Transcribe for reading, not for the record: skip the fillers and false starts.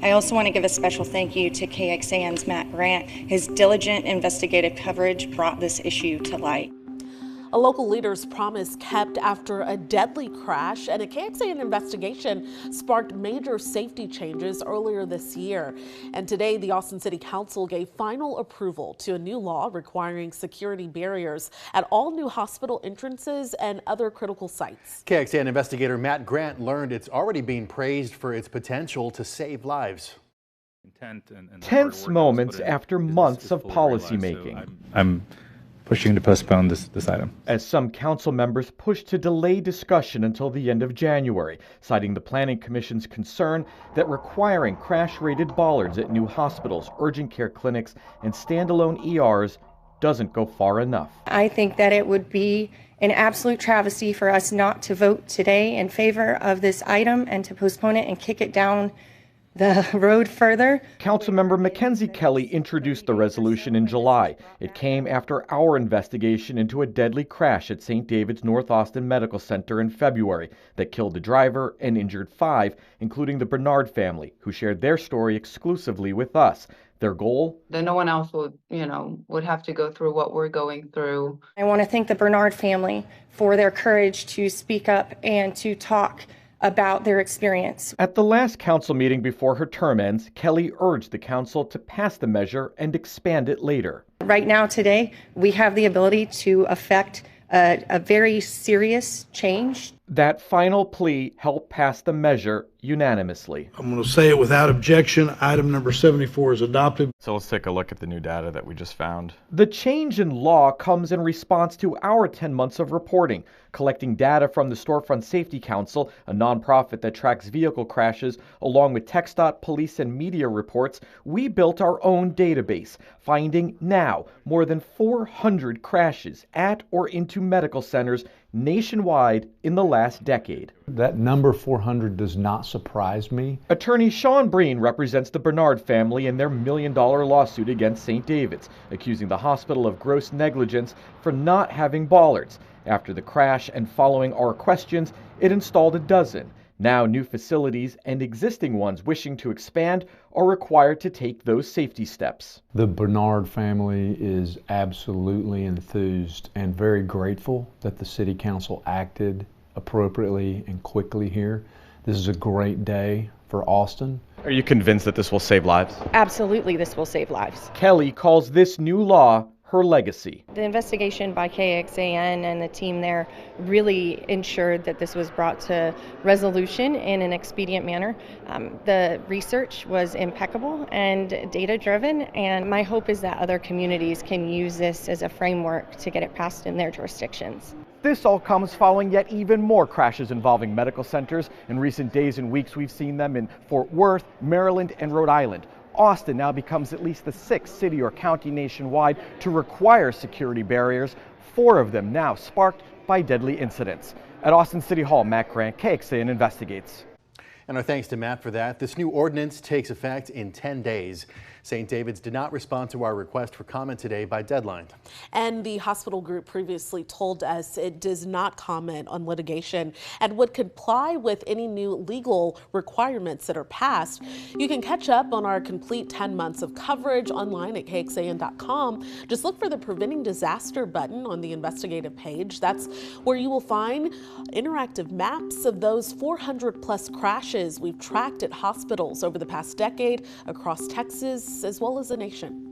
I also want to give a special thank you to KXAN's Matt Grant. His diligent investigative coverage brought this issue to light. A local leader's promise kept after a deadly crash, and a KXAN investigation sparked major safety changes earlier this year. And today, the Austin City Council gave final approval to a new law requiring security barriers at all new hospital entrances and other critical sites. KXAN investigator Matt Grant learned it's already being praised for its potential to save lives. Tense moments after months of policymaking. I'm pushing to postpone this item. As some council members push to delay discussion until the end of January, citing the Planning Commission's concern that requiring crash-rated bollards at new hospitals, urgent care clinics, and standalone ERs doesn't go far enough. I think that it would be an absolute travesty for us not to vote today in favor of this item and to postpone it and kick it down the road further. Councilmember Mackenzie Kelly introduced the resolution in July. It came after our investigation into a deadly crash at St. David's North Austin Medical Center in February that killed the driver and injured 5, including the Bernard family, who shared their story exclusively with us. Their goal? That no one else would have to go through what we're going through. I want to thank the Bernard family for their courage to speak up and to talk about their experience. At the last council meeting before her term ends, Kelly urged the council to pass the measure and expand it later. Right now, today, we have the ability to affect a very serious change. That final plea helped pass the measure unanimously. I'm going to say it without objection. Item number 74 is adopted. So let's take a look at the new data that we just found. The change in law comes in response to our 10 months of reporting, collecting data from the Storefront Safety Council, a nonprofit that tracks vehicle crashes, along with TxDOT, police, and media reports. We built our own database, finding now more than 400 crashes at or into medical centers nationwide in the last decade. That number 400 does not surprise me. Attorney Sean Breen represents the Bernard family in their $1 million lawsuit against St. David's, accusing the hospital of gross negligence for not having bollards. After the crash and following our questions, it installed a dozen. Now new facilities and existing ones wishing to expand are required to take those safety steps. The Bernard family is absolutely enthused and very grateful that the City Council acted appropriately and quickly here. This is a great day for Austin. Are you convinced that this will save lives? Absolutely, this will save lives. Kelly calls this new law her legacy. The investigation by KXAN and the team there really ensured that this was brought to resolution in an expedient manner. The research was impeccable and data-driven, and my hope is that other communities can use this as a framework to get it passed in their jurisdictions. This all comes following yet even more crashes involving medical centers. In recent days and weeks, we've seen them in Fort Worth, Maryland, and Rhode Island. Austin now becomes at least the 6th city or county nationwide to require security barriers, 4 of them now sparked by deadly incidents. At Austin City Hall, Matt Grant, KXAN Investigates. And our thanks to Matt for that. This new ordinance takes effect in 10 days. St. David's did not respond to our request for comment today by deadline. And the hospital group previously told us it does not comment on litigation and would comply with any new legal requirements that are passed. You can catch up on our complete 10 months of coverage online at KXAN.com. Just look for the Preventing Disaster button on the investigative page. That's where you will find interactive maps of those 400 plus crashes we've tracked at hospitals over the past decade across Texas as well as the nation.